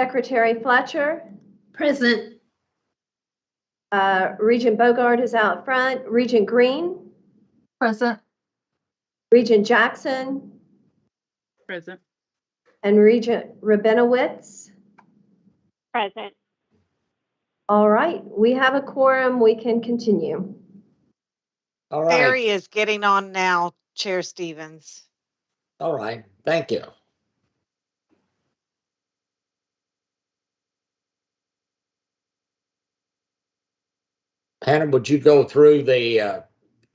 Secretary Fletcher. Present. Regent Bogart is out front. Regent Green. Present. Regent Jackson. Present. And Regent Rabinowitz. Present. All right, we have a quorum. We can continue. All right. Barry is getting on now, Chair Stevens. All right. Thank you. Hannah, would you go through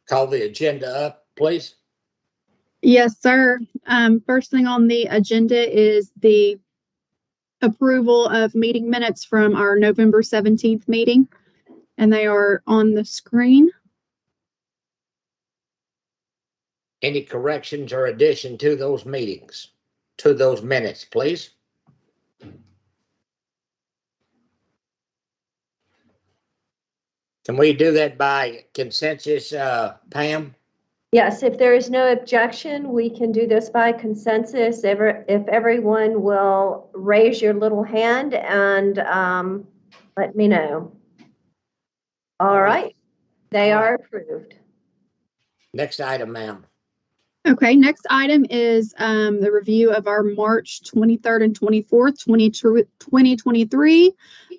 call the agenda up, please? Yes, sir. First thing on the agenda is the approval of meeting minutes from our November 17th meeting, and they are on the screen. Any corrections or addition to those minutes, please? Can we do that by consensus, Pam? Yes, if there is no objection, we can do this by consensus. If everyone will raise your little hand and let me know. All right, they are approved. Next item, ma'am. Okay, next item is the review of our March 23rd and 24th, 2023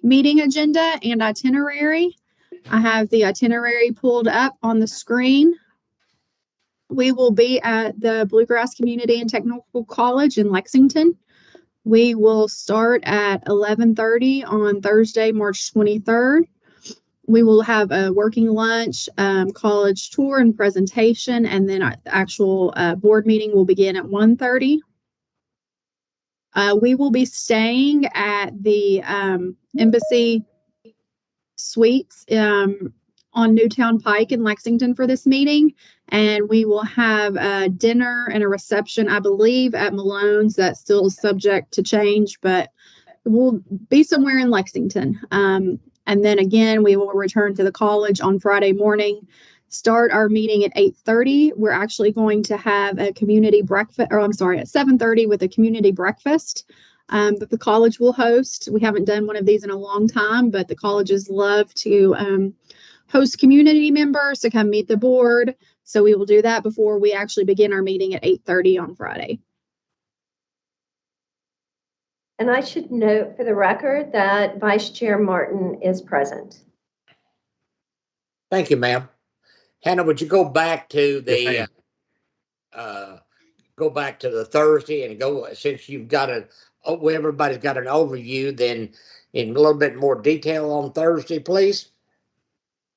meeting agenda and itinerary. I have the itinerary pulled up on the screen. We will be at the Bluegrass Community and Technical College in Lexington. We will start at 11:30 on Thursday, March 23rd. We will have a working lunch, college tour and presentation, and then the actual board meeting will begin at 1:30. We will be staying at the Embassy Suites on Newtown Pike in Lexington for this meeting, and we will have a dinner and a reception, I believe, at Malone's. That's still subject to change, but we'll be somewhere in Lexington. And then again, we will return to the college on Friday morning, start our meeting at 8:30. We're actually going to have a community breakfast, or I'm sorry, at 7:30 with a community breakfast that the college will host. We haven't done one of these in a long time, but the colleges love to host community members to come meet the board. So we will do that before we actually begin our meeting at 8:30 on Friday. And I should note for the record that Vice Chair Martin is present. Thank you, ma'am. Hannah, would you go back to the Thursday and go, since you've got everybody's got an overview, then in a little bit more detail on Thursday, please?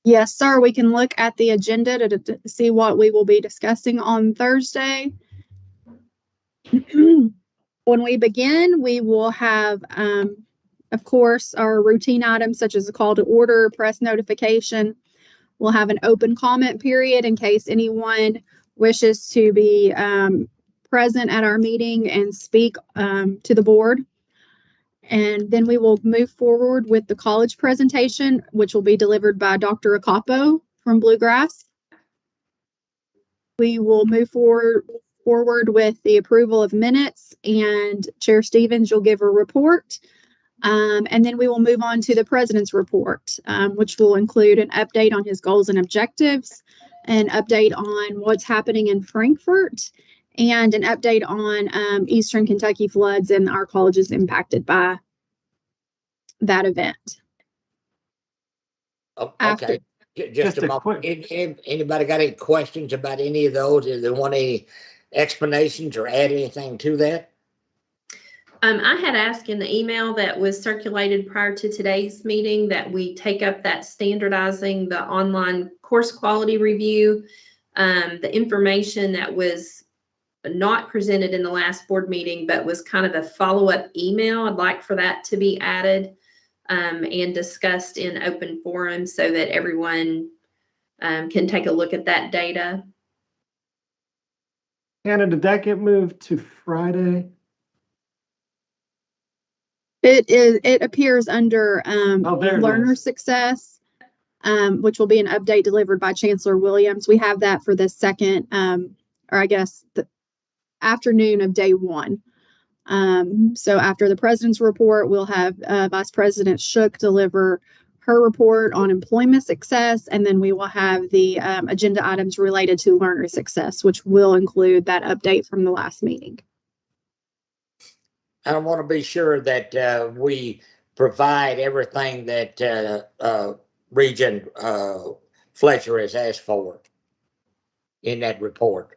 Yes, sir. We can look at the agenda to see what we will be discussing on Thursday. When we begin, we will have, of course, our routine items such as a call to order, press notification. We'll have an open comment period in case anyone wishes to be present at our meeting and speak to the board. And then we will move forward with the college presentation, which will be delivered by Dr. Acapo from Bluegrass. We will move forward with the approval of minutes, and Chair Stevens, you'll give a report. And then we will move on to the president's report, which will include an update on his goals and objectives, an update on what's happening in Frankfort, and an update on Eastern Kentucky floods and our colleges impacted by that event. Oh, okay. Just a moment. Anybody got any questions about any of those? Do they want any explanations or add anything to that? I had asked in the email that was circulated prior to today's meeting that we take up that standardizing the online course quality review. The information that was not presented in the last board meeting, but was kind of a follow-up email. I'd like for that to be added and discussed in open forum so that everyone can take a look at that data. Hannah, did that get moved to Friday? It appears under learner success, which will be an update delivered by Chancellor Williams. We have that for the second, or I guess the afternoon of day one. So after the president's report, we'll have Vice President Shook deliver her report on employment success, and then we will have the agenda items related to learner success, which will include that update from the last meeting. I want to be sure that we provide everything that Regent Fletcher has asked for in that report.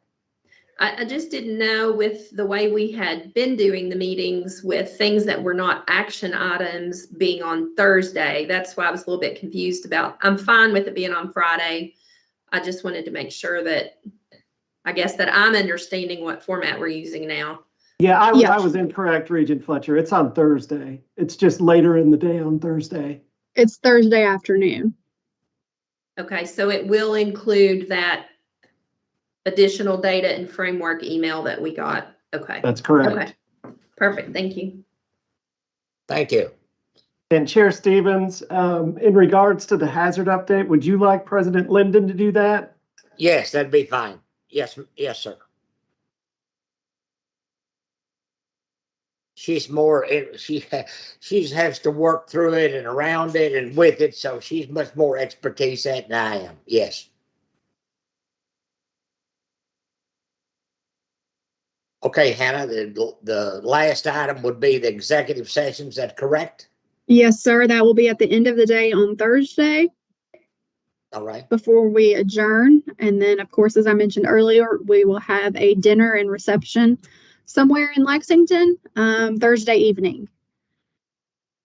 I just didn't know with the way we had been doing the meetings with things that were not action items being on Thursday. That's why I was a little bit confused about. I'm fine with it being on Friday. I just wanted to make sure that, I guess, that I'm understanding what format we're using now. Yeah, I was incorrect, Regent Fletcher. It's on Thursday. It's just later in the day on Thursday. It's Thursday afternoon. Okay, so it will include that additional data and framework email that we got. Okay. That's correct. Okay. Perfect. Thank you. Thank you. And Chair Stevens, in regards to the hazard update, would you like President Linden to do that? Yes, that'd be fine. Yes, yes, sir. She's more, she has to work through it and around it and with it, so she's much more expertise at than I am. Yes. Okay, Hannah, the last item would be the executive session. Is that correct? Yes, sir. That will be at the end of the day on Thursday All right. before we adjourn. And then, of course, as I mentioned earlier, we will have a dinner and reception somewhere in Lexington Thursday evening.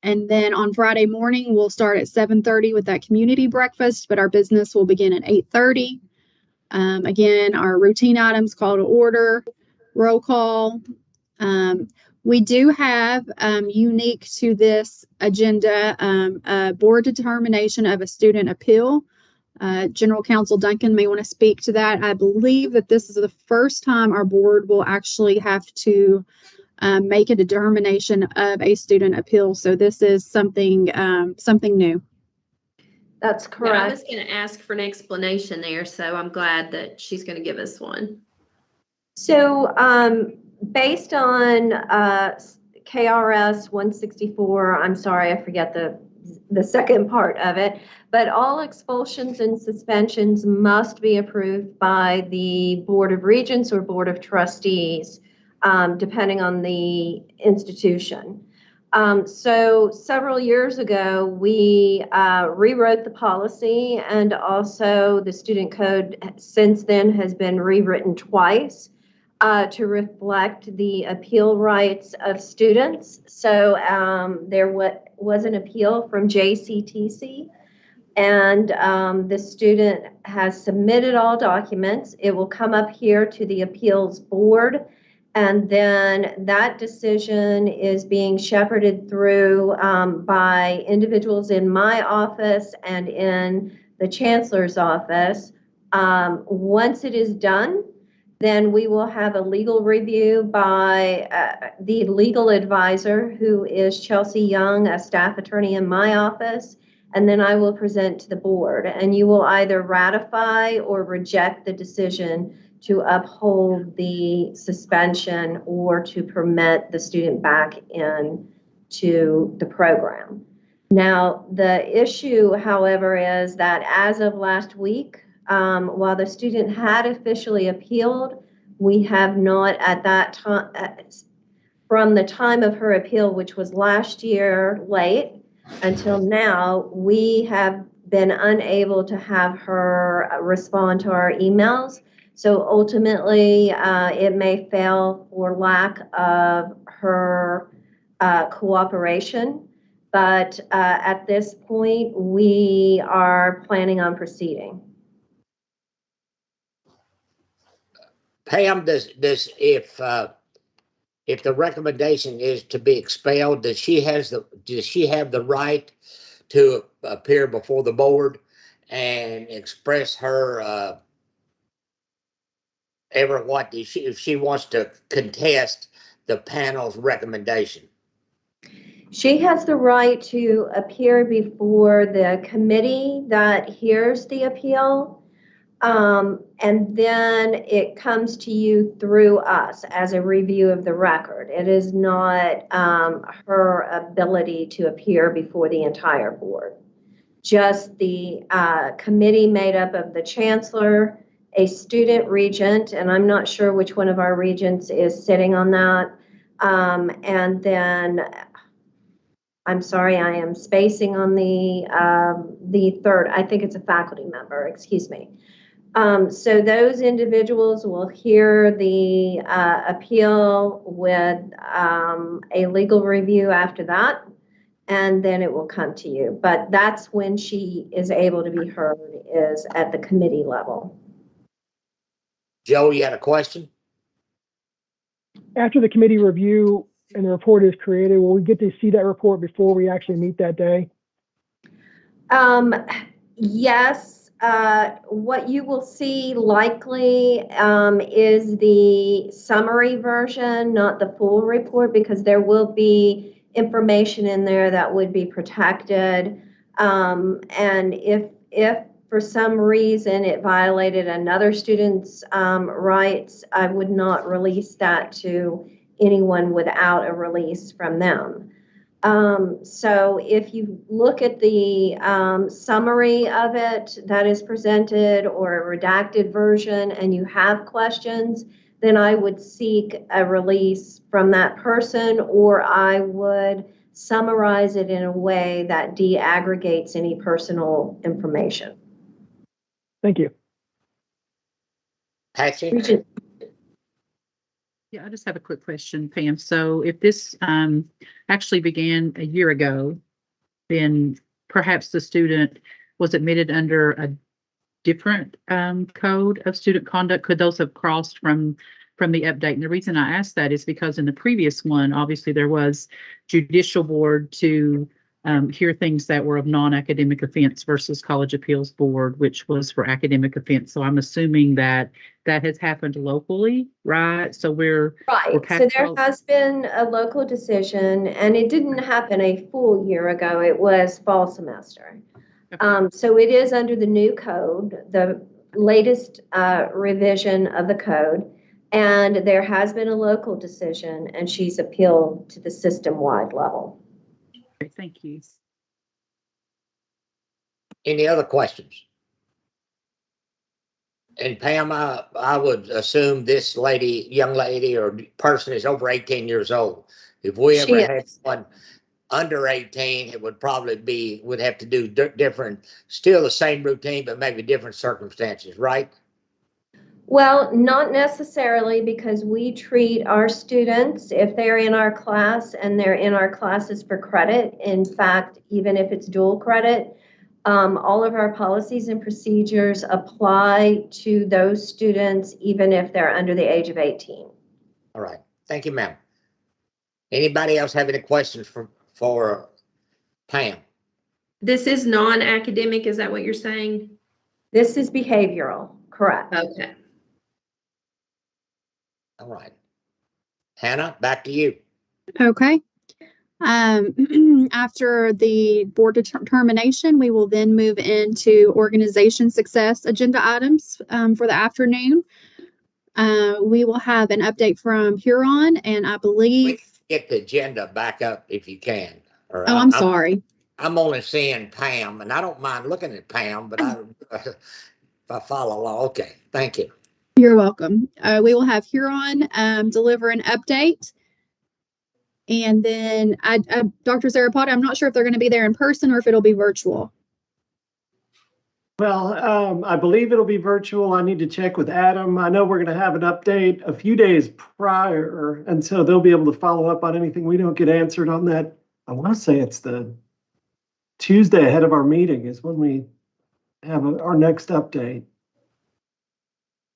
And then on Friday morning, we'll start at 7:30 with that community breakfast, but our business will begin at 8:30. Again, our routine items, call to order, roll call. We do have, unique to this agenda, a board determination of a student appeal. General Counsel Duncan may want to speak to that. I believe that this is the first time our board will actually have to make a determination of a student appeal. So this is something new. That's Yeah, I correct. was going to ask for an explanation there, so I'm glad that she's going to give us one. So, based on KRS 164, I'm sorry, I forget the second part of it, but all expulsions and suspensions must be approved by the Board of Regents or Board of Trustees, depending on the institution. So several years ago, we rewrote the policy, and also the student code since then has been rewritten twice to reflect the appeal rights of students. So there was an appeal from JCTC, and the student has submitted all documents. It will come up here to the appeals board, and then that decision is being shepherded through by individuals in my office and in the chancellor's office. Once it is done, then we will have a legal review by the legal advisor, who is Chelsea Young, a staff attorney in my office, and then I will present to the board, and you will either ratify or reject the decision to uphold the suspension or to permit the student back into the program. Now, the issue, however, is that as of last week, while the student had officially appealed, we have not at that time, from the time of her appeal, which was last year late, until now, we have been unable to have her respond to our emails. So ultimately, it may fail for lack of her cooperation. But at this point, we are planning on proceeding. Pam, does if the recommendation is to be expelled, does she have the right to appear before the board and express her if she wants to contest the panel's recommendation? She has the right to appear before the committee that hears the appeal. And then it comes to you through us as a review of the record. It is not her ability to appear before the entire board. Just the committee made up of the chancellor, a student regent, and I'm not sure which one of our regents is sitting on that. And then, I'm sorry, I am spacing on the third. I think it's a faculty member, excuse me. So those individuals will hear the appeal with a legal review after that, and then it will come to you. But that's when she is able to be heard, is at the committee level. Joe, you had a question? After the committee review and the report is created, will we get to see that report before we actually meet that day? Yes. What you will see likely is the summary version, not the full report, because there will be information in there that would be protected. And if for some reason it violated another student's rights, I would not release that to anyone without a release from them. So if you look at the summary of it that is presented, or a redacted version, and you have questions, then I would seek a release from that person, or I would summarize it in a way that de-aggregates any personal information. Thank you. Patsy? Regent. Yeah, I just have a quick question, Pam. So if this actually began a year ago, then perhaps the student was admitted under a different code of student conduct. Could those have crossed from the update? And the reason I asked that is because in the previous one, obviously there was judicial board to hear things that were of non-academic offense versus college appeals board, which was for academic offense. So I'm assuming that that has happened locally, right? So we're Right. So there has been a local decision, and it didn't happen a full year ago. It was fall semester. Okay. So it is under the new code, the latest revision of the code, and there has been a local decision, and she's appealed to the system-wide level. Okay, thank you. Any other questions? And Pam, I would assume this young lady or person is over 18 years old. If we ever had one under 18, it would probably would have to do different, still the same routine, but maybe different circumstances, right? Well, not necessarily, because we treat our students, if they're in our class and they're in our classes for credit, in fact, even if it's dual credit, all of our policies and procedures apply to those students, even if they're under the age of 18. All right. Thank you, ma'am. Anybody else have any questions for Pam? This is non-academic, is that what you're saying? This is behavioral, correct. Okay. All right. Hannah, back to you. Okay. After the board determination, we will then move into organization success agenda items for the afternoon. We will have an update from Huron, and I believe. Get the agenda back up if you can. Or I'm sorry. I'm only seeing Pam, and I don't mind looking at Pam, but if I follow along, okay. Thank you. You're welcome. We will have Huron deliver an update. And then Dr. Zarapata, I'm not sure if they're going to be there in person or if it'll be virtual. Well, I believe it'll be virtual. I need to check with Adam. I know we're going to have an update a few days prior, and so they'll be able to follow up on anything we don't get answered on that. I want to say it's the Tuesday ahead of our meeting is when we have our next update.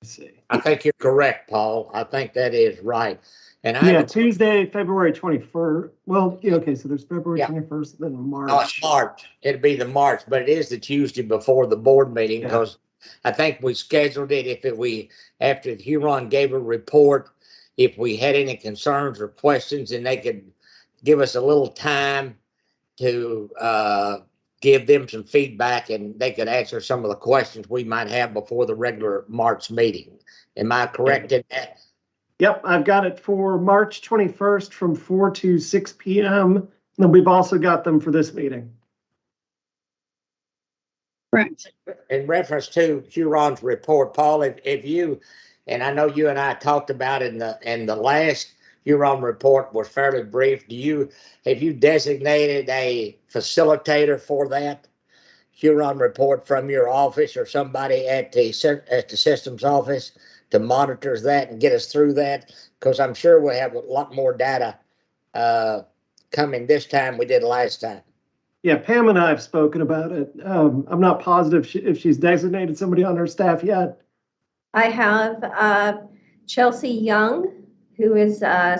Let's see. I think you're correct, Paul. I think that is right. And Tuesday, February 21st. Well, yeah, okay, so there's February 21st, then March. No, it's March. It'll be the March, but it is the Tuesday before the board meeting, because I think we scheduled it after Huron gave a report, if we had any concerns or questions, and they could give us a little time to give them some feedback and they could answer some of the questions we might have before the regular March meeting. Am I correct in that? Yep, I've got it for March 21st from 4 to 6 p.m. And then we've also got them for this meeting. Correct. In reference to Huron's report, Paul, if you, and I know you and I talked about it in the last Huron report was fairly brief. Have you designated a facilitator for that Huron report from your office or somebody at the systems office to monitor that and get us through that? Because I'm sure we'll have a lot more data coming this time we did last time. Yeah, Pam and I have spoken about it. I'm not positive if she's designated somebody on her staff yet. I have Chelsea Young, who is I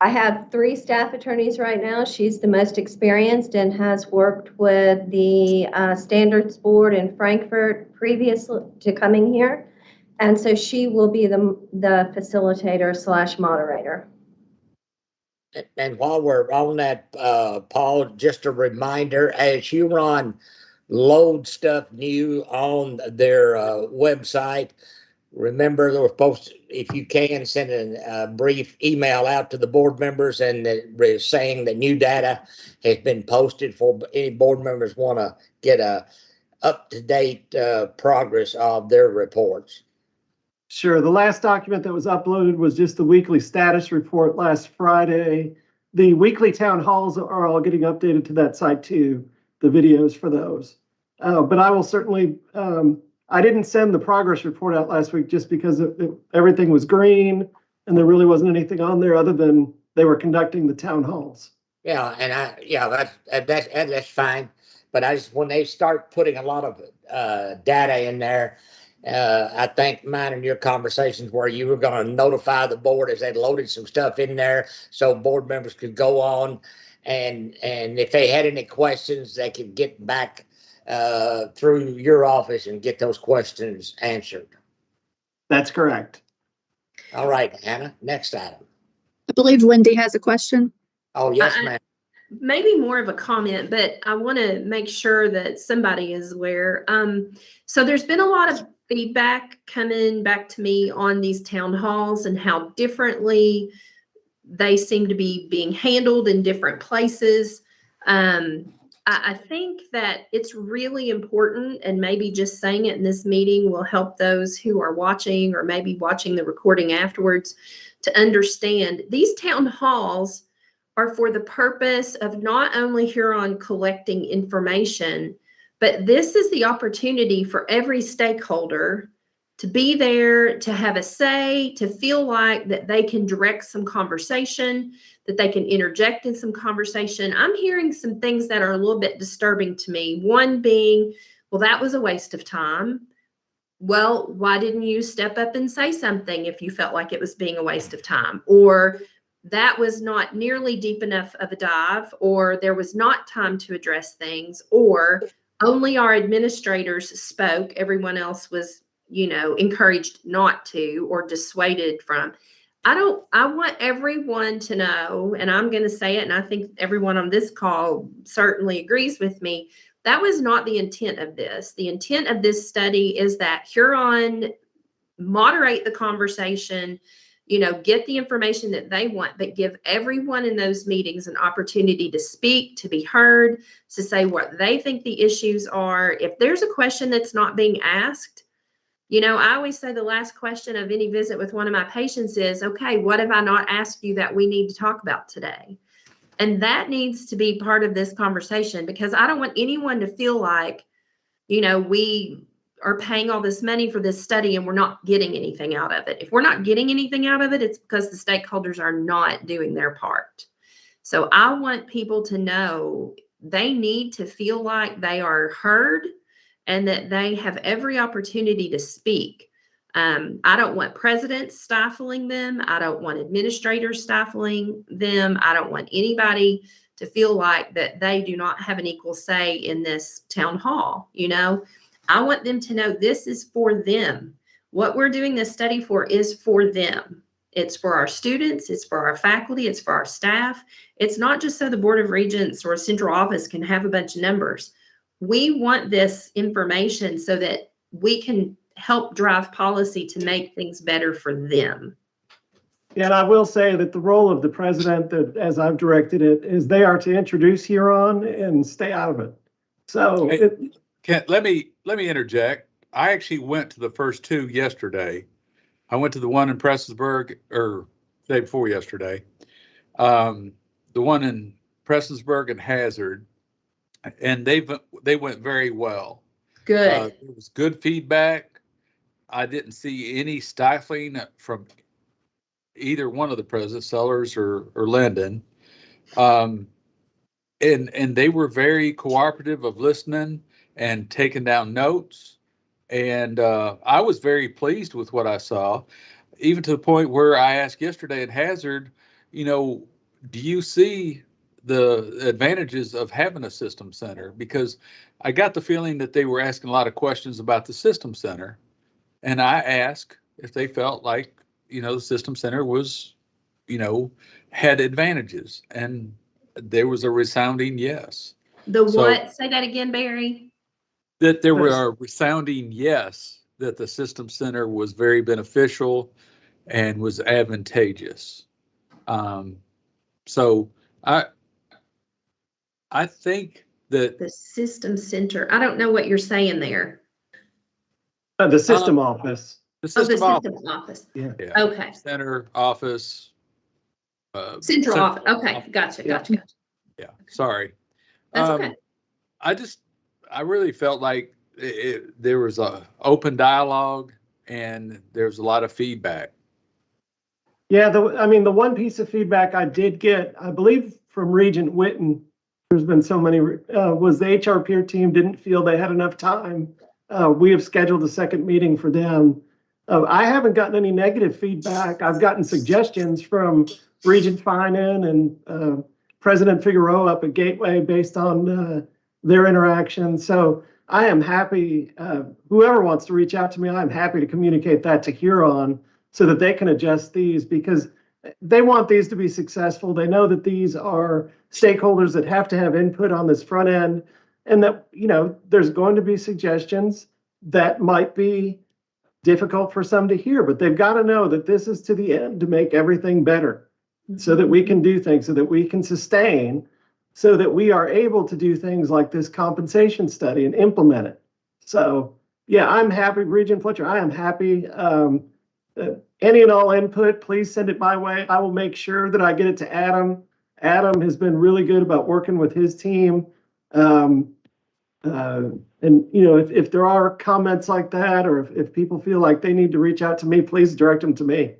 have 3 staff attorneys right now. She's the most experienced and has worked with the Standards Board in Frankfurt previous to coming here. And so she will be the facilitator / moderator. And while we're on that, Paul, just a reminder, as Huron load stuff new on their website, remember they're supposed to, if you can, send a brief email out to the board members and saying that new data has been posted for any board members want to get a up-to-date progress of their reports. Sure. The last document that was uploaded was just the weekly status report last Friday. The weekly town halls are all getting updated to that site too, the videos for those. But I will certainly, I didn't send the progress report out last week just because everything was green and there really wasn't anything on there other than they were conducting the town halls. Yeah, and that's fine. But when they start putting a lot of data in there, I think mine and your conversations where you were going to notify the board as they loaded some stuff in there so board members could go on and if they had any questions, they could get back through your office and get those questions answered. That's correct. All right, Hannah, next item. I believe Lindy has a question. Oh, yes, ma'am. Maybe more of a comment, but I want to make sure that somebody is aware. So there's been a lot of feedback coming back to me on these town halls and how differently they seem to be being handled in different places. I think that it's really important, and maybe just saying it in this meeting will help those who are watching or maybe watching the recording afterwards to understand these town halls are for the purpose of not only Huron collecting information, but this is the opportunity for every stakeholder to be there, to have a say, to feel like that they can direct some conversation, that they can interject in some conversation. I'm hearing some things that are a little bit disturbing to me. One being, well, that was a waste of time. Well, why didn't you step up and say something if you felt like it was being a waste of time? Or that was not nearly deep enough of a dive, or there was not time to address things, or only our administrators spoke. Everyone else was, encouraged not to or dissuaded from. I want everyone to know, and I'm going to say it, and I think everyone on this call certainly agrees with me, that was not the intent of this. The intent of this study is that Huron moderate the conversation, get the information that they want, but give everyone in those meetings an opportunity to speak, to be heard, to say what they think the issues are. If there's a question that's not being asked, I always say the last question of any visit with one of my patients is, okay, what have I not asked you that we need to talk about today? And that needs to be part of this conversation, because I don't want anyone to feel like, we are paying all this money for this study and we're not getting anything out of it. If we're not getting anything out of it, it's because the stakeholders are not doing their part. So I want people to know they need to feel like they are heard and that they have every opportunity to speak. I don't want presidents stifling them. I don't want administrators stifling them. I don't want anybody to feel like that they do not have an equal say in this town hall. I want them to know this is for them. What we're doing this study for is for them. It's for our students, it's for our faculty, it's for our staff. It's not just so the Board of Regents or central office can have a bunch of numbers. We want this information so that we can help drive policy to make things better for them. Yeah, and I will say that the role of the president, that as I've directed it, is they are to introduce Huron and stay out of it. So Hey, let me interject. I actually went to the first two yesterday. I went to the one in Prestonsburg, or the day before yesterday. The one in Prestonsburg and Hazard, and they went very well. Good. It was good feedback. I didn't see any stifling from either one of the presidents, Sellers or Linden. And they were very cooperative of listening and taking down notes. And I was very pleased with what I saw, even to the point where I asked yesterday at Hazard, do you see the advantages of having a system center? Because I got the feeling that they were asking a lot of questions about the system center. And I asked if they felt like, the system center was, had advantages. And there was a resounding yes. The So- what? Say that again, Barry. That there were a resounding yes, that the system center was very beneficial and was advantageous. So I think that The system center. I don't know what you're saying there. the system office. the Oh, the system office, system office. Yeah. yeah, Okay. center office, Central center office. Okay. Gotcha. Gotcha. Yeah, sorry. That's okay. I really felt like there was a open dialogue and there's a lot of feedback. Yeah, the one piece of feedback I did get, I believe from Regent Witten, there's been so many, was the HR peer team didn't feel they had enough time. We have scheduled a second meeting for them. I haven't gotten any negative feedback. I've gotten suggestions from Regent Finan and President Figueroa up at Gateway based on their interaction. So I am happy, whoever wants to reach out to me, I'm happy to communicate that to Huron so that they can adjust these, because they want these to be successful. They know that these are stakeholders that have to have input on this front end, and that, there's going to be suggestions that might be difficult for some to hear, but they've got to know that this is to the end to make everything better so that we can do things, so that we can sustain, so that we are able to do things like this compensation study and implement it. So yeah, I'm happy, Regent Fletcher, I am happy. Any and all input, please send it my way. I will make sure that I get it to Adam. Adam has been really good about working with his team. And if there are comments like that, or if people feel like they need to reach out to me, please direct them to me.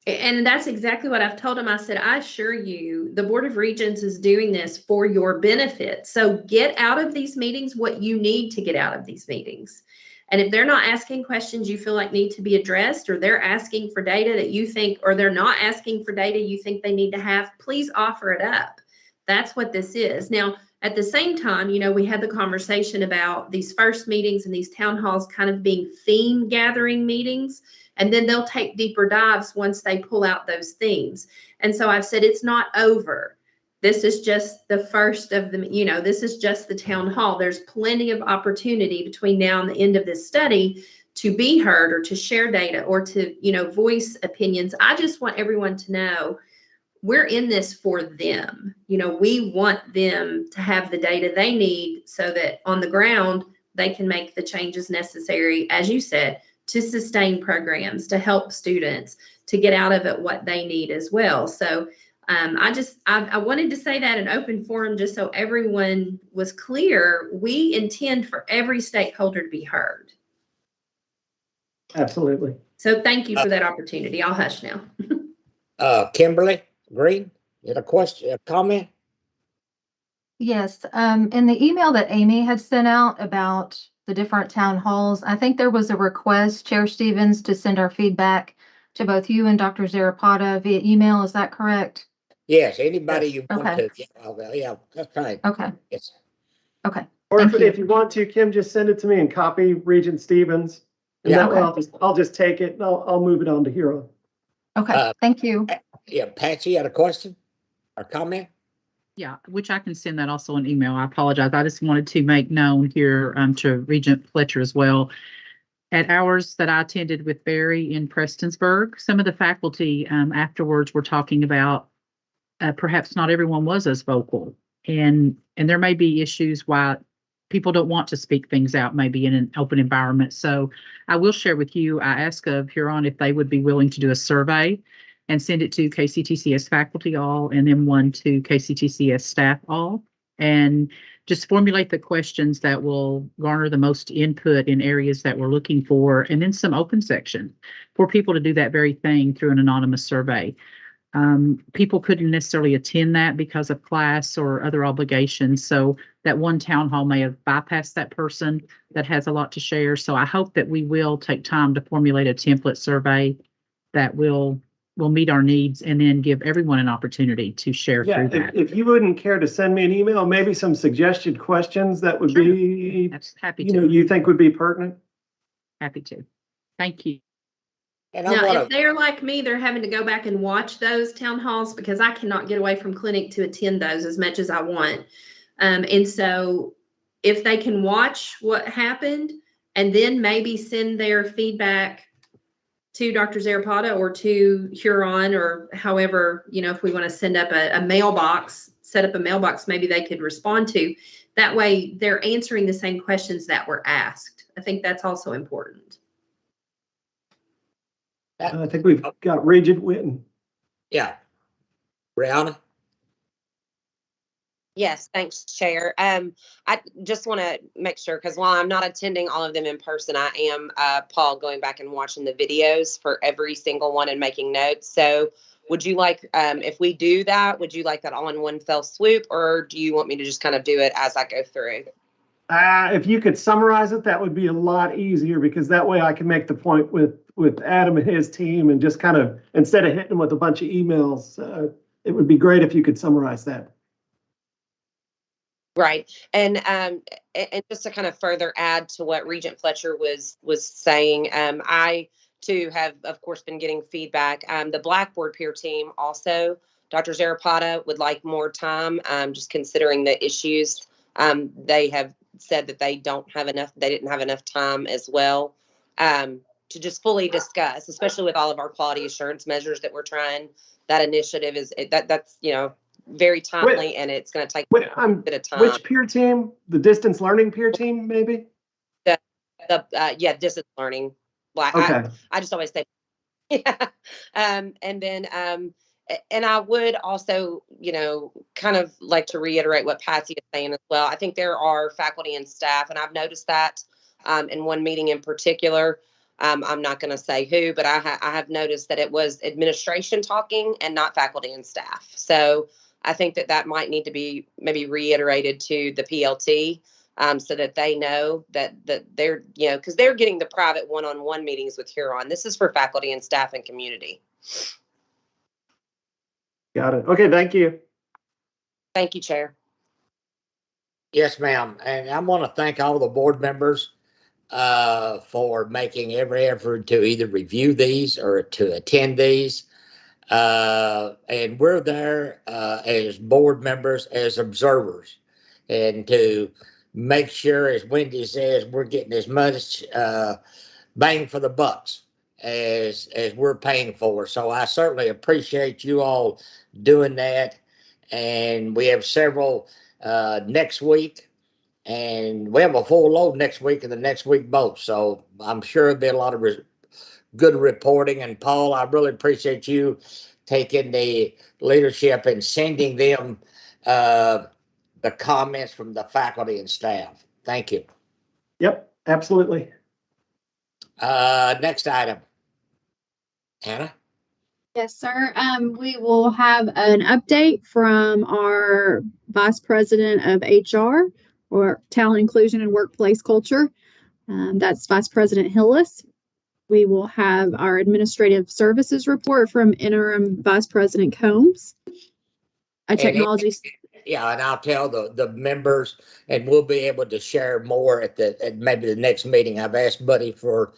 And that's exactly what I've told him. I said, I assure you, the Board of Regents is doing this for your benefit. So get out of these meetings what you need to get out of these meetings. And if they're not asking questions you feel like need to be addressed, or they're asking for data that you think, or they're not asking for data you think they need to have, please offer it up. That's what this is. Now, at the same time, we had the conversation about these first meetings and these town halls kind of being theme gathering meetings, and then they'll take deeper dives once they pull out those themes. And so I've said, it's not over. This is just the first of them, this is just the town hall. There's plenty of opportunity between now and the end of this study to be heard, or to share data, or to, voice opinions. I just want everyone to know we're in this for them. We want them to have the data they need so that on the ground, they can make the changes necessary, as you said, to sustain programs, to help students, to get out of it what they need as well. So I wanted to say that in open forum, just so everyone was clear. We intend for every stakeholder to be heard. Absolutely. So thank you for that opportunity. I'll hush now. Kimberly Green, you had a question, a comment? Yes, in the email that Amy had sent out about the different town halls, I think there was a request, Chair Stevens, to send our feedback to both you and Dr. Zarapata via email. Is that correct? Yes, anybody you want Okay. to. Yeah, that's fine. Okay, Yes. okay. Or Thank you. if you want to, Kim, just send it to me and copy Regent Stevens. And Yeah. that way I'll just take it and I'll move it on to Huron. Okay, thank you. Yeah, Patsy, you had a question or comment? Yeah, which I can send that also an email. I apologize. I just wanted to make known here to Regent Fletcher as well. At hours that I attended with Barry in Prestonsburg, some of the faculty afterwards were talking about perhaps not everyone was as vocal, and there may be issues why people don't want to speak things out, maybe in an open environment. So I will share with you. I asked of Huron if they would be willing to do a survey and send it to KCTCS faculty all, and then one to KCTCS staff all, and just formulate the questions that will garner the most input in areas that we're looking for, and then some open section for people to do that very thing through an anonymous survey. People couldn't necessarily attend that because of class or other obligations. So that one town hall may have bypassed that person that has a lot to share. So I hope that we will take time to formulate a template survey that will meet our needs, and then give everyone an opportunity to share Yeah, through that. if you wouldn't care to send me an email, maybe some suggested questions that would Sure. be, That's happy you to. know, you think would be pertinent. Happy to. Thank you. And I Now, want if they're like me, they're having to go back and watch those town halls because I cannot get away from clinic to attend those as much as I want. And so if they can watch what happened and then maybe send their feedback to Dr. Zarapata or to Huron, or however, if we want to send up a mailbox, set up a mailbox, maybe they could respond to. That way they're answering the same questions that were asked. I think that's also important. I think we've got Regent Witten. Yeah. Brianna? Yes, thanks, Chair. I just want to make sure, because while I'm not attending all of them in person, I am, Paul, going back and watching the videos for every single one and making notes. So would you like, if we do that, would you like that all in one fell swoop, or do you want me to just kind of do it as I go through? If you could summarize it, that would be a lot easier, because that way I can make the point with Adam and his team, and just kind of, instead of hitting them with a bunch of emails, it would be great if you could summarize that. Right. And just to kind of further add to what Regent Fletcher was saying, I too have, of course, been getting feedback. The Blackboard peer team also, Dr. Zarapata would like more time, just considering the issues. They have said that they didn't have enough time as well to just fully discuss, especially with all of our quality assurance measures that we're trying. That initiative that's very timely, and it's going to take a bit of time. Which peer team? The distance learning peer team, maybe? Yeah, distance learning. Okay. I just always say, yeah. And then, and I would also, kind of like to reiterate what Patsy is saying as well. I think there are faculty and staff, and I've noticed that in one meeting in particular. I'm not going to say who, but I have noticed that it was administration talking and not faculty and staff. So I think that might need to be maybe reiterated to the PLT so that they know that they're, because they're getting the private one-on-one meetings with Huron. This is for faculty and staff and community. Got it. Okay, thank you. Thank you, Chair. Yes, ma'am. And I want to thank all the board members for making every effort to either review these or to attend these. And we're there as board members, as observers, and to make sure, as Wendy says, we're getting as much bang for the bucks as we're paying for. So I certainly appreciate you all doing that. And we have several next week, and we have a full load next week and the next week both. So I'm sure there'll be a lot of good reporting. And Paul, I really appreciate you taking the leadership and sending them the comments from the faculty and staff. Thank you. Yep, absolutely. Next item. Hannah? Yes, sir. We will have an update from our Vice President of HR, or Talent Inclusion and Workplace Culture. That's Vice President Hillis. We will have our Administrative Services report from Interim Vice President Combs. Yeah, and I'll tell the members, and we'll be able to share more at maybe the next meeting. I've asked Buddy for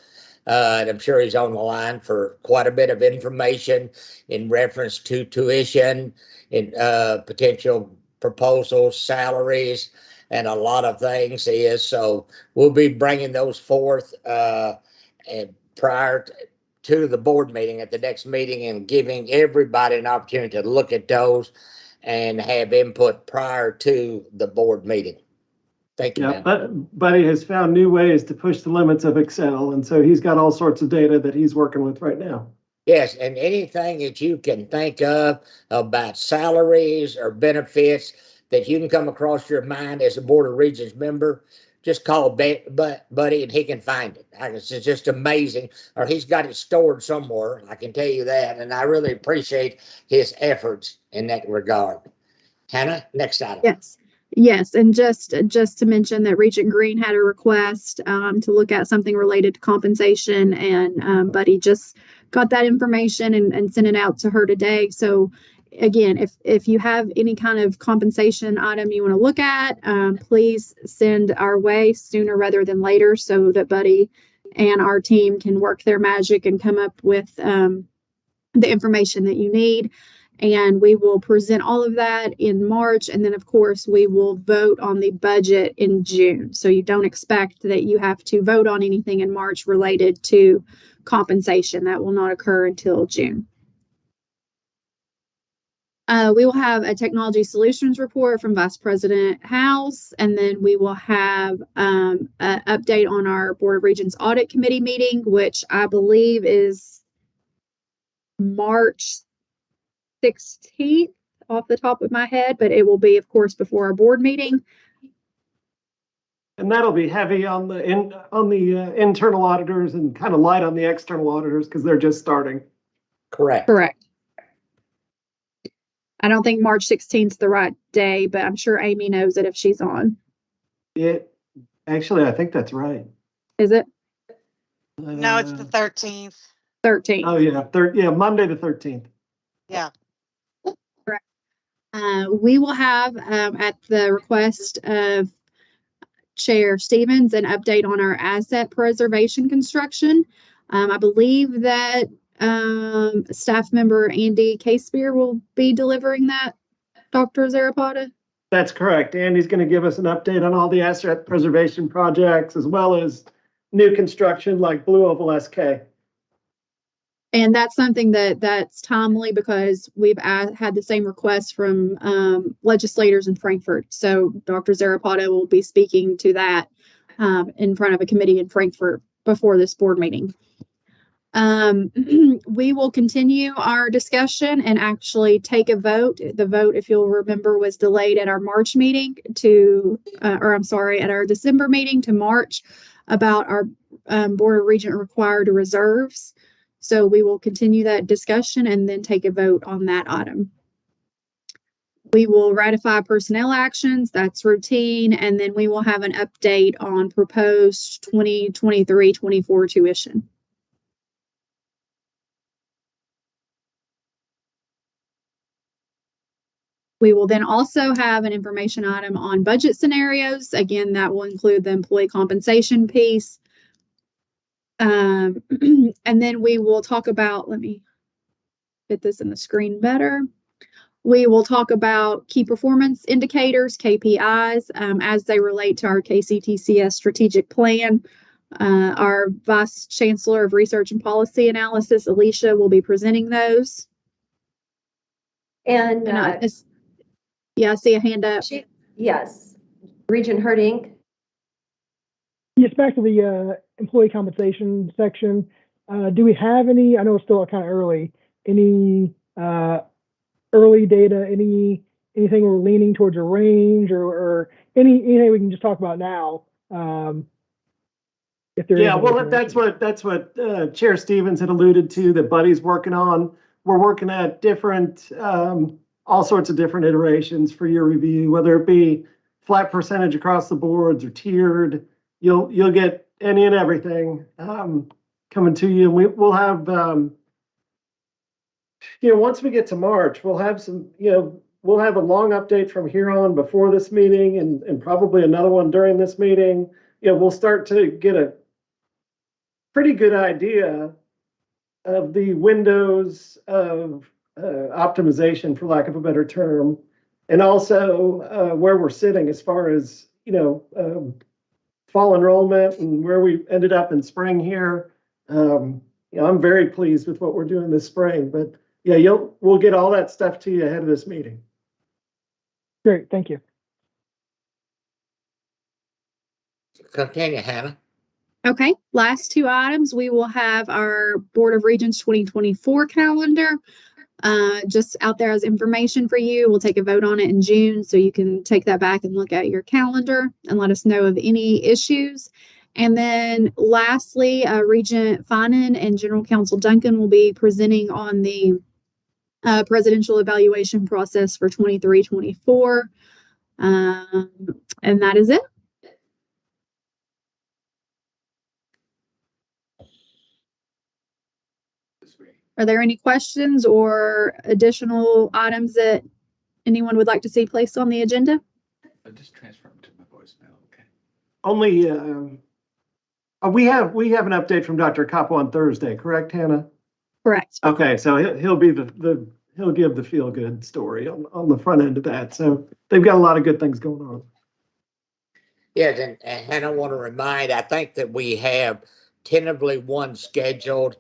And I'm sure he's on the line for quite a bit of information in reference to tuition and potential proposals, salaries, and a lot of things. So we'll be bringing those forth and prior to the board meeting at the next meeting and giving everybody an opportunity to look at those and have input prior to the board meeting. Thank you, Yeah, ma'am. but Buddy has found new ways to push the limits of Excel, and so he's got all sorts of data that he's working with right now. Yes, and anything that you can think of about salaries or benefits that you can come across your mind as a Board of Regents member, just call Buddy and he can find it. It's just amazing. Or he's got it stored somewhere, I can tell you that. And I really appreciate his efforts in that regard. Hannah, next item. Yes. Yes, and just to mention that Regent Green had a request to look at something related to compensation, and Buddy just got that information and sent it out to her today. So again, if you have any kind of compensation item you want to look at, please send our way sooner rather than later so that Buddy and our team can work their magic and come up with the information that you need. And we will present all of that in March. And then, of course, we will vote on the budget in June. So you don't expect that you have to vote on anything in March related to compensation. That will not occur until June. We will have a technology solutions report from Vice President House, and then we will have an update on our Board of Regents Audit Committee meeting, which I believe is March 16th off the top of my head, but it will be, of course, before our board meeting. And that'll be heavy on the internal auditors and kind of light on the external auditors because they're just starting. Correct. Correct. I don't think March 16th is the right day, but I'm sure Amy knows it if she's on. Actually, I think that's right. Is it? No, it's the 13th. 13th. Oh yeah, Monday the 13th. Yeah. We will have, at the request of Chair Stevens, an update on our asset preservation construction. I believe that staff member Andy Casebeer will be delivering that, Dr. Zarapata. That's correct. Andy's going to give us an update on all the asset preservation projects as well as new construction like Blue Oval SK. And that's something that's timely because we've had the same request from legislators in Frankfurt. So Dr. Zarapata will be speaking to that in front of a committee in Frankfurt before this board meeting. We will continue our discussion and actually take a vote. The vote, if you'll remember, was delayed at our March meeting at our December meeting to March about our Board of Regent required reserves. So we will continue that discussion and then take a vote on that item. We will ratify personnel actions, that's routine, and then we will have an update on proposed 2023-24 tuition. We will then also have an information item on budget scenarios. Again, that will include the employee compensation piece. And then we will talk about, let me fit this in the screen better. We will talk about key performance indicators, KPIs, as they relate to our KCTCS strategic plan. Our Vice Chancellor of Research and Policy Analysis, Alicia, will be presenting those. And yeah, I see a hand up. Yes, Regent Herding. Yes, back to the employee compensation section. Do we have any, I know it's still kind of early, any early data, anything we're leaning towards a range or anything we can just talk about now? If there Yeah, well, that's what Chair Stevens had alluded to that Buddy's working on. We're working at different, all sorts of different iterations for your review, whether it be flat percentage across the boards or tiered. You'll get any and everything coming to you. And we'll have, once we get to March, we'll have some, we'll have a long update from here on before this meeting and probably another one during this meeting. We'll start to get pretty good idea of the windows of optimization, for lack of a better term, and also where we're sitting as far as, fall enrollment and where we ended up in spring here. I'm very pleased with what we're doing this spring, but yeah, we'll get all that stuff to you ahead of this meeting. Great, thank you. Continue, Hannah. Okay, last two items, we will have our Board of Regents 2024 calendar. Just out there as information for you. We'll take a vote on it in June, so you can take that back and look at your calendar and let us know of any issues. And then lastly, Regent Finan and General Counsel Duncan will be presenting on the presidential evaluation process for 23-24. And that is it. Are there any questions or additional items that anyone would like to see placed on the agenda? I just transfer them to my voicemail. Okay. Only, we have an update from Dr. Capo on Thursday, correct, Hannah? Correct. Okay, so he'll be he'll give the feel good story on the front end of that. So they've got a lot of good things going on. Yes, and I want to remind, I think that we have tentatively one scheduled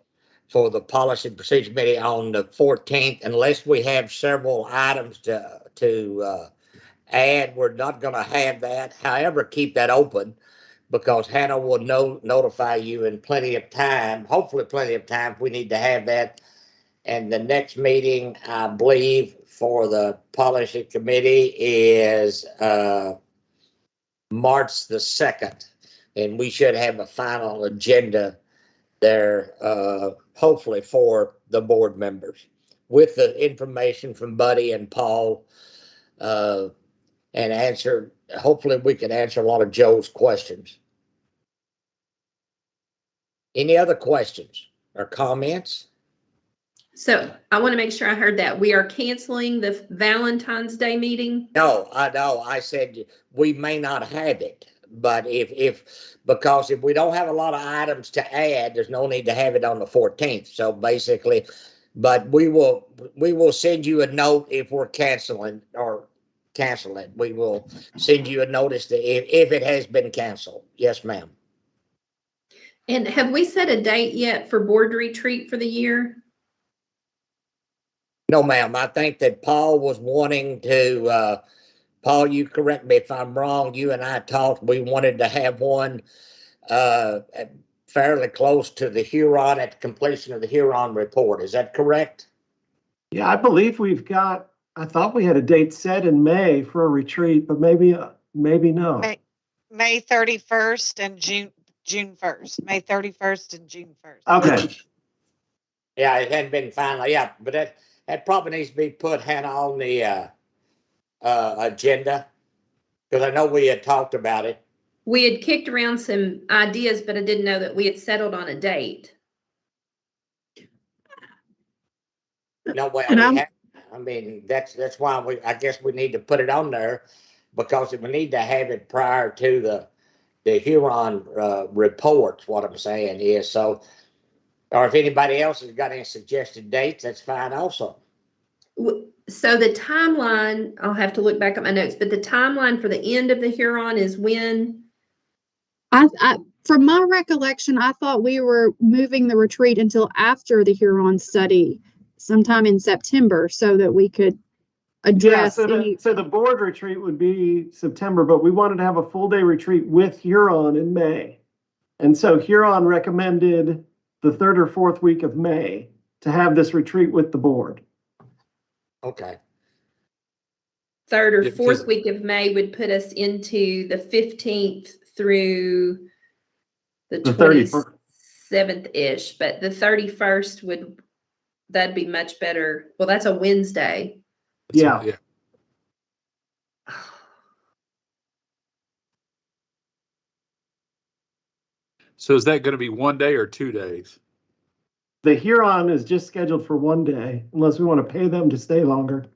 for the Policy and Procedure Committee on the 14th, unless we have several items to add. We're not going to have that. However, keep that open, because Hannah will notify you in plenty of time, hopefully plenty of time, if we need to have that. And the next meeting, I believe, for the Policy Committee is March the 2nd, and we should have a final agenda there, hopefully for the board members, with the information from Buddy and Paul, and hopefully we can answer a lot of Joe's questions. Any other questions or comments? So I want to make sure I heard that. We are canceling the Valentine's Day meeting? No, I know. I said we may not have it, but because if we don't have a lot of items to add, there's no need to have it on the 14th. So basically, but we will send you a note if we're canceling or cancel it. We will send you a notice that if it has been canceled. Yes, ma'am. And have we set a date yet for board retreat for the year? No, ma'am. I think that Paul was wanting to, Paul, you correct me if I'm wrong. You and I talked, we wanted to have one fairly close to the Huron, at the completion of the Huron report. Is that correct? Yeah, I believe I thought we had a date set in May for a retreat, but maybe no. May 31st and June 1st. May 31st and June 1st. Okay. Yeah, it hadn't been final. Yeah, but that probably needs to be put, Hannah, on the agenda, because I know we had talked about it. We had kicked around some ideas, but I didn't know that we had settled on a date. No way. I mean, that's why I guess we need to put it on there, because we need to have it prior to the Huron reports. What I'm saying is, so, or if anybody else has got any suggested dates, that's fine also. So the timeline, I'll have to look back at my notes, but the timeline for the end of the Huron is when? From my recollection, I thought we were moving the retreat until after the Huron study, sometime in September, so that we could address so the board retreat would be September, but we wanted to have a full day retreat with Huron in May. And so Huron recommended the 3rd or 4th week of May to have this retreat with the board. Okay. 3rd or 4th week of May would put us into the 15th through the 27th-ish, but the 31st that'd be much better. Well, that's a Wednesday. Yeah. So is that going to be 1 day or 2 days? The Huron is just scheduled for 1 day, unless we want to pay them to stay longer.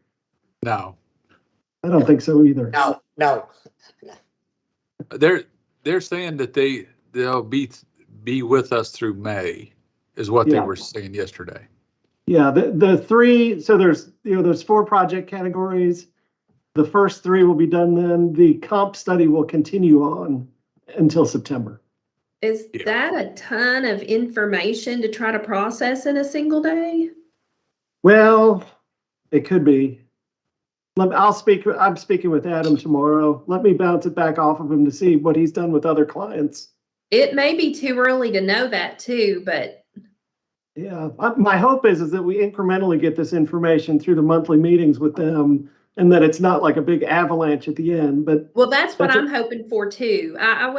No. I don't think so either. No. They're saying that they'll be be with us through May, is what they Yeah. were saying yesterday. Yeah, the three, so there's 4 project categories. The first 3 will be done then. The comp study will continue on until September. Is Yeah. that a ton of information to try to process in a single day? Well, it could be. I'm speaking with Adam tomorrow. Let me bounce it back off of him to see what he's done with other clients. It may be too early to know that too, but Yeah, my hope is that we incrementally get this information through the monthly meetings with them, and that it's not like a big avalanche at the end, but. well, that's what That's I'm hoping for too. I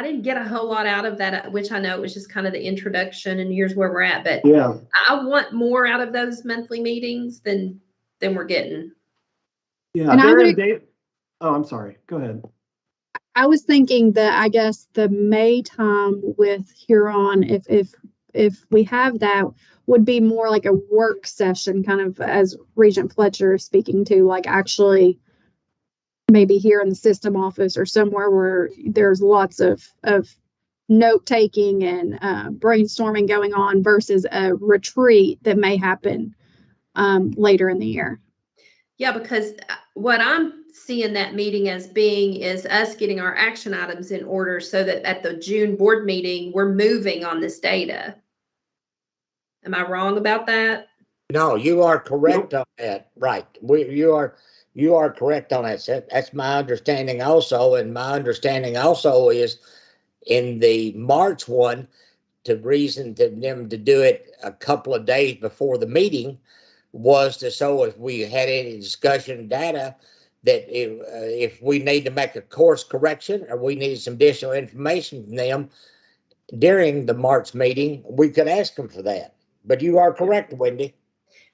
didn't get a whole lot out of that, which I know it was just kind of the introduction and here's where we're at, but Yeah, I want more out of those monthly meetings than we're getting. yeah, And I they're would- in date. Oh, I'm sorry, go ahead. I was thinking that I guess the May time with Huron, if we have that, would be more like a work session, kind of as Regent Fletcher is speaking to, like actually maybe here in the system office or somewhere where there's lots of note taking and brainstorming going on versus a retreat that may happen later in the year. Yeah, because what I'm seeing that meeting as being is us getting our action items in order so that at the June board meeting, we're moving on this data. Am I wrong about that? No, you are correct on that. Right. You are correct on that. That's my understanding also. And my understanding also is in the March one, the reason to them to do it a couple of days before the meeting was to so if we had any discussion data that if we need to make a course correction or we need some additional information from them during the March meeting, we could ask them for that. But you are correct, Wendy.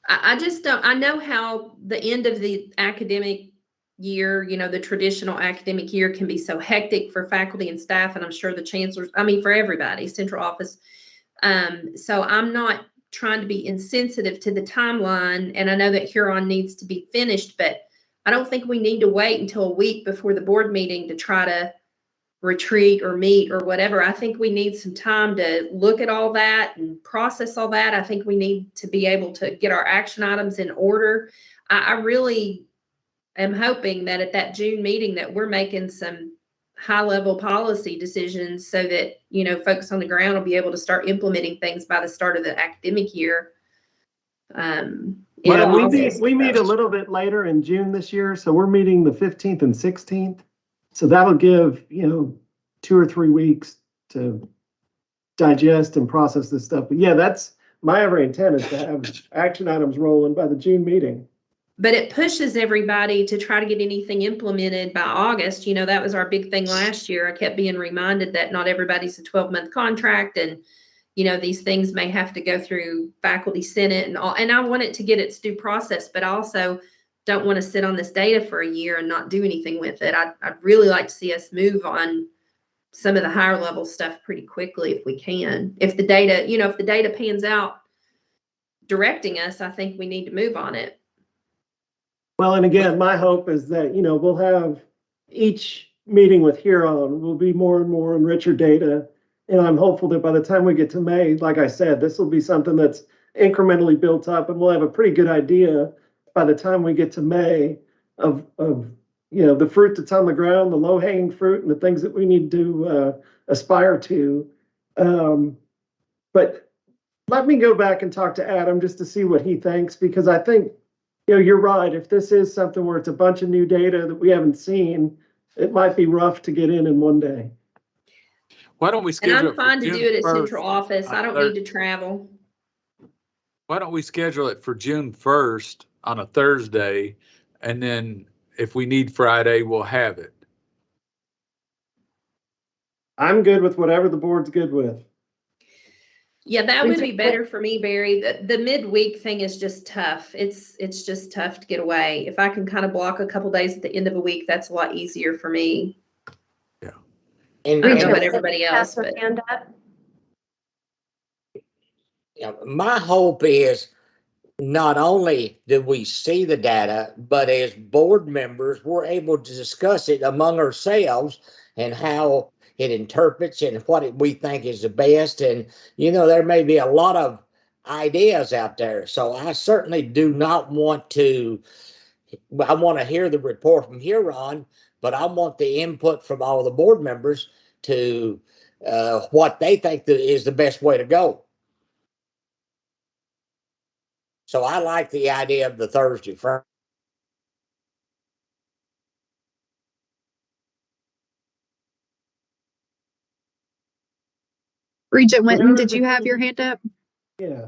I just don't, I know how the end of the academic year, the traditional academic year can be so hectic for faculty and staff, and I'm sure the chancellors, for everybody, central office. So I'm not trying to be insensitive to the timeline, and I know that Huron needs to be finished, but I don't think we need to wait until a week before the board meeting to try to retreat or meet or whatever. I think we need some time to look at all that and process all that. I think we need to be able to get our action items in order. I really am hoping that at that June meeting that we're making some high level policy decisions so that, folks on the ground will be able to start implementing things by the start of the academic year. Well, we meet a little bit later in June this year, so we're meeting the 15th and 16th. So that'll give, 2 or 3 weeks to digest and process this stuff. But yeah, that's my every intent is to have action items rolling by the June meeting. But it pushes everybody to try to get anything implemented by August. That was our big thing last year. I kept being reminded that not everybody's a 12-month contract, and these things may have to go through faculty senate and all. And I want it to get its due process, but I also don't want to sit on this data for a year and not do anything with it. I'd really like to see us move on some of the higher level stuff pretty quickly if we can. If the data, if the data pans out directing us, I think we need to move on it. Well, and again, my hope is that, we'll have each meeting with Huron will be more and more and richer data. And I'm hopeful that by the time we get to May, like I said, this will be something that's incrementally built up, and we'll have a pretty good idea by the time we get to May of the fruit that's on the ground, the low hanging fruit, and the things that we need to aspire to. But let me go back and talk to Adam just to see what he thinks, because I think, you're right. If this is something where it's a bunch of new data that we haven't seen, it might be rough to get in one day. Why don't we schedule And it I'm fine for to June do it at 1st? central office. I don't need to travel. Why don't we schedule it for June 1st on a Thursday, and then if we need Friday, we'll have it. I'm good with whatever the board's good with. Yeah, that would be better for me, Barry. The midweek thing is just tough. It's just tough to get away. If I can kind of block a couple days at the end of a week, that's a lot easier for me. Yeah. And I don't know about everybody else, but my hope is not only do we see the data, but as board members, we're able to discuss it among ourselves and how it interprets and what we think is the best. And, there may be a lot of ideas out there. So I certainly do not want to, I want to hear the report from Huron, but I want the input from all the board members to what they think is the best way to go. So I like the idea of the Thursday, Friday. Regent Winton, did you have your hand up? Yeah.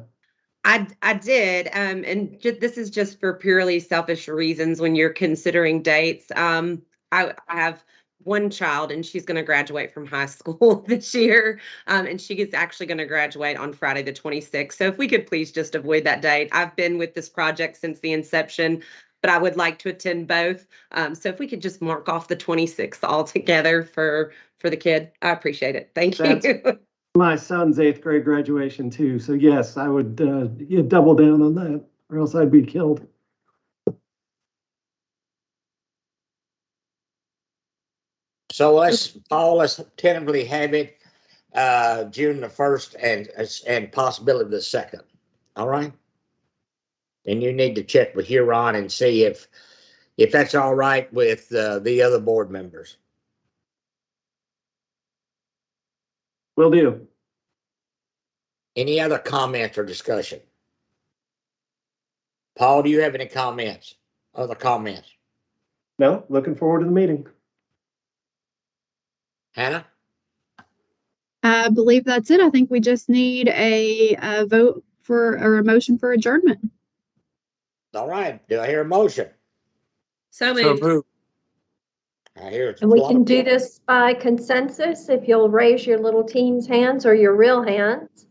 I did, and this is just for purely selfish reasons when you're considering dates. I have one child and she's going to graduate from high school this year, and she is actually going to graduate on Friday the 26th. So if we could please just avoid that date. I've been with this project since the inception, but I would like to attend both. So if we could just mark off the 26th altogether for the kid, I appreciate it. Thank you. My son's 8th grade graduation too. So yes, I would double down on that or else I'd be killed. So let's tentatively have it June the 1st and possibility the 2nd. All right. And you need to check with Huron and see if that's all right with the other board members. Will do. Any other comments or discussion? Paul, do you have any comments? Other comments? No, looking forward to the meeting. Hannah? I believe that's it. I think we just need a vote or a motion for adjournment. All right. Do I hear a motion? So moved. I hear it's. And we can do this by consensus if you'll raise your little team's hands or your real hands.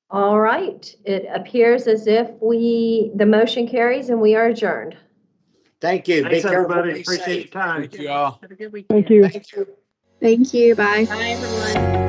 All right. It appears as if the motion carries and we are adjourned. Thank you. Thanks, Be careful. everybody. Be Appreciate safe. your time. Thank you all. Have a good weekend. Thank you. Thank you. Thank you. Bye. Bye, everyone.